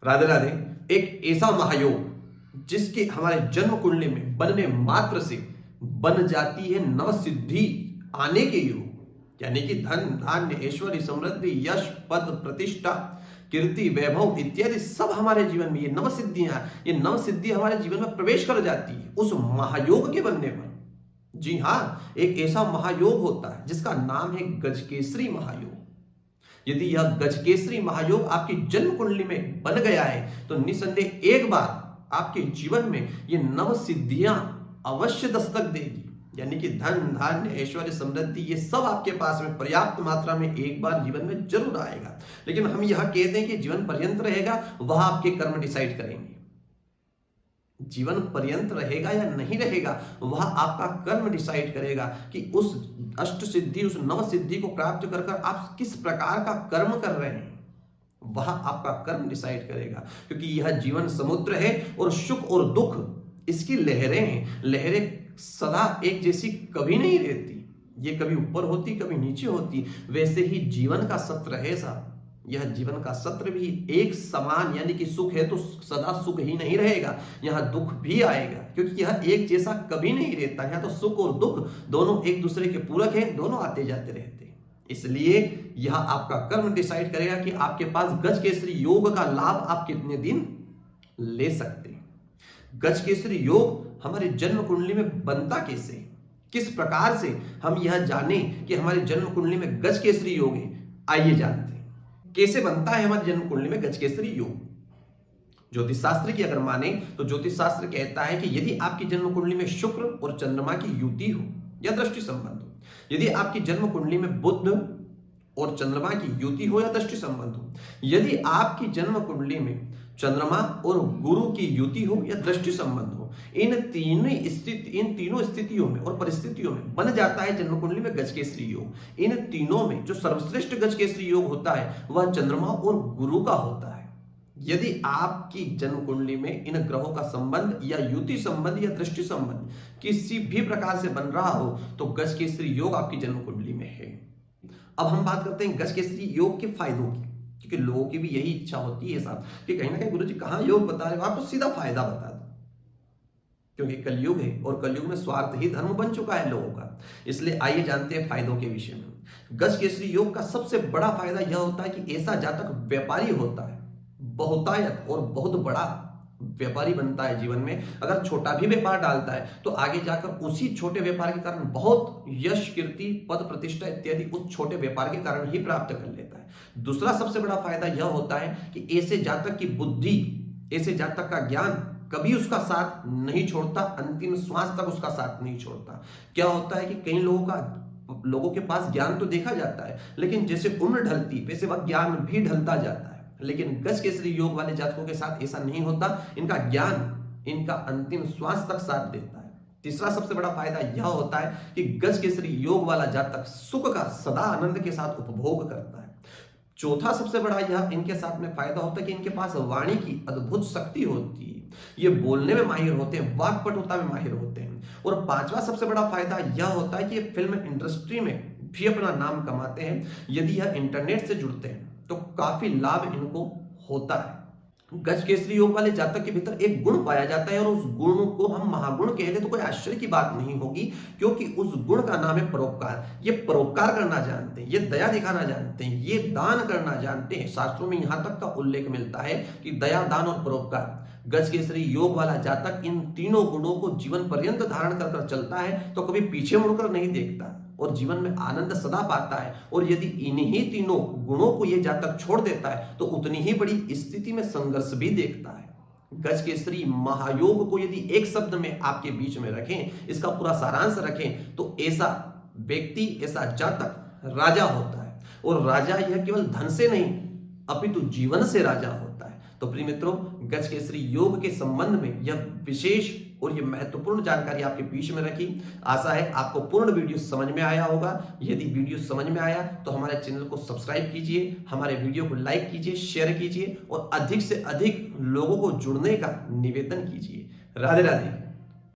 राधे राधे। एक ऐसा महायोग जिसके हमारे जन्म कुंडली में बनने मात्र से बन जाती है नव सिद्धि आने के योग, यानी कि धन धान्य ऐश्वर्य समृद्धि यश पद प्रतिष्ठा कीर्ति वैभव इत्यादि सब हमारे जीवन में ये नव सिद्धि हमारे जीवन में प्रवेश कर जाती है उस महायोग के बनने पर। जी हाँ, एक ऐसा महायोग होता है जिसका नाम है गजकेसरी महायोग। यदि यह गजकेसरी महायोग आपकी जन्म कुंडली में बन गया है तो निसंदेह एक बार आपके जीवन में ये नव सिद्धियां अवश्य दस्तक देगी, यानी कि धन धान्य ऐश्वर्य समृद्धि ये सब आपके पास में पर्याप्त मात्रा में एक बार जीवन में जरूर आएगा। लेकिन हम यह कहते हैं कि जीवन पर्यंत रहेगा, वह आपके कर्म डिसाइड करेंगे। जीवन पर्यंत रहेगा या नहीं रहेगा वह आपका कर्म डिसाइड करेगा कि उस अष्ट सिद्धि उस नव सिद्धि को प्राप्त कर आप किस प्रकार का कर्म कर रहे हैं, वह आपका कर्म डिसाइड करेगा। क्योंकि यह जीवन समुद्र है और सुख और दुख इसकी लहरें हैं। लहरें सदा एक जैसी कभी नहीं रहती, ये कभी ऊपर होती कभी नीचे होती। वैसे ही जीवन का सत्र है साहब, यह जीवन का सत्र भी एक समान, यानी कि सुख है तो सदा सुख ही नहीं रहेगा, यहां दुख भी आएगा। क्योंकि यह एक जैसा कभी नहीं रहता, यहां तो सुख और दुख दोनों एक दूसरे के पूरक हैं, दोनों आते जाते रहते हैं। इसलिए यह आपका कर्म डिसाइड करेगा कि आपके पास गजकेसरी योग का लाभ आप कितने दिन ले सकते हैं। गजकेसरी योग हमारे जन्म कुंडली में बनता कैसे, किस प्रकार से हम यह जाने कि हमारी जन्म कुंडली में गजकेसरी योग है, आइए जानते हैं कैसे बनता है हमारी जन्म कुंडली में गजकेसरी योग। ज्योतिष शास्त्र की अगर माने तो ज्योतिष शास्त्र कहता है कि यदि आपकी जन्म कुंडली में शुक्र और चंद्रमा की युति हो या दृष्टि संबंध हो, यदि आपकी जन्म कुंडली में बुध और चंद्रमा की युति हो या दृष्टि संबंध हो, यदि आपकी जन्म कुंडली में चंद्रमा और गुरु की युति हो या दृष्टि संबंध हो, इन तीनों स्थितियों में और परिस्थितियों में बन जाता है जन्म कुंडली में गजकेसरी योग। इन तीनों में जो सर्वश्रेष्ठ गजकेसरी योग होता है वह चंद्रमा और गुरु का होता है। यदि आपकी जन्म कुंडली में इन ग्रहों का संबंध या युति संबंध या दृष्टि संबंध किसी भी प्रकार से बन रहा हो तो गजकेसरी योग आपकी जन्म कुंडली में है। अब हम बात करते हैं गजकेसरी योग के फायदों की, क्योंकि लोगों की भी यही इच्छा होती है साहब कि कहीं ना कहीं गुरुजी कहां योग बता रहे हो, आपको सीधा फायदा बता दो। क्योंकि कलयुग है और कलयुग में स्वार्थ ही धर्म बन चुका है लोगों का। इसलिए आइए जानते हैं फायदों के विषय में। गजकेसरी योग का सबसे बड़ा फायदा यह होता है कि ऐसा जातक व्यापारी होता है, बहुतायत और बहुत बड़ा व्यापारी बनता है जीवन में। अगर छोटा भी व्यापार डालता है तो आगे जाकर उसी छोटे व्यापार के कारण बहुत यश कीर्ति पद प्रतिष्ठा इत्यादि उस छोटे व्यापार के कारण ही प्राप्त कर लेता है। दूसरा सबसे बड़ा फायदा यह होता है कि ऐसे जातक की बुद्धि, ऐसे जातक का ज्ञान कभी उसका साथ नहीं छोड़ता, अंतिम श्वास तक उसका साथ नहीं छोड़ता। क्या होता है कि कई लोगों के पास ज्ञान तो देखा जाता है, लेकिन जैसे उम्र ढलती वैसे वह ज्ञान भी ढलता जाता है। लेकिन गजकेसरी योग वाले जातकों के साथ ऐसा नहीं होता, इनका ज्ञान इनका अंतिम श्वास तक साथ देता है। तीसरा सबसे बड़ा फायदा यह होता है कि गजकेसरी योग वाला जातक सुख का सदा आनंद के साथ उपभोग करता है। चौथा सबसे बड़ा यह इनके साथ में फायदा होता है कि इनके पास वाणी की अद्भुत शक्ति होती है, ये बोलने में माहिर होते हैं, वाक्पटुता में माहिर होते हैं। और पांचवा सबसे बड़ा फायदा यह होता है कि ये फिल्म इंडस्ट्री में भी अपना नाम कमाते हैं। यदि यह इंटरनेट से जुड़ते हैं तो काफी लाभ इनको होता है। गजकेसरी योग वाले जातक के भीतर एक गुण पाया जाता है और उस गुण को हम महागुण कहेंगे तो कोई आश्चर्य की बात नहीं होगी, क्योंकि उस गुण का नाम है परोपकार। ये परोपकार करना जानते हैं, ये दया दिखाना जानते हैं, ये दान करना जानते हैं। शास्त्रों में यहां तक का उल्लेख मिलता है कि दया दान और परोपकार, गजकेसरी योग वाला जातक इन तीनों गुणों को जीवन पर्यंत धारण कर चलता है तो कभी पीछे मुड़कर नहीं देखता और जीवन में आनंद सदा पाता है। और यदि इन्हीं तीनों गुणों को यह जातक छोड़ देता है तो उतनी ही बड़ी स्थिति में संघर्ष भी देखता है। गजकेसरी महायोग को यदि एक शब्द में आपके बीच में रखें, इसका पूरा सारांश रखें तो ऐसा व्यक्ति, ऐसा जातक राजा होता है। और राजा यह केवल धन से नहीं अपितु जीवन से राजा होता है। तो प्रिय मित्रों, गजकेसरी योग के संबंध में यह विशेष और ये महत्वपूर्ण जानकारी आपके बीच में रखी। आशा है आपको पूर्ण वीडियो समझ में आया होगा। यदि वीडियो समझ में आया तो हमारे चैनल को सब्सक्राइब कीजिए, हमारे वीडियो को लाइक कीजिए, शेयर कीजिए और अधिक से अधिक लोगों को जुड़ने का निवेदन कीजिए। राधे राधे।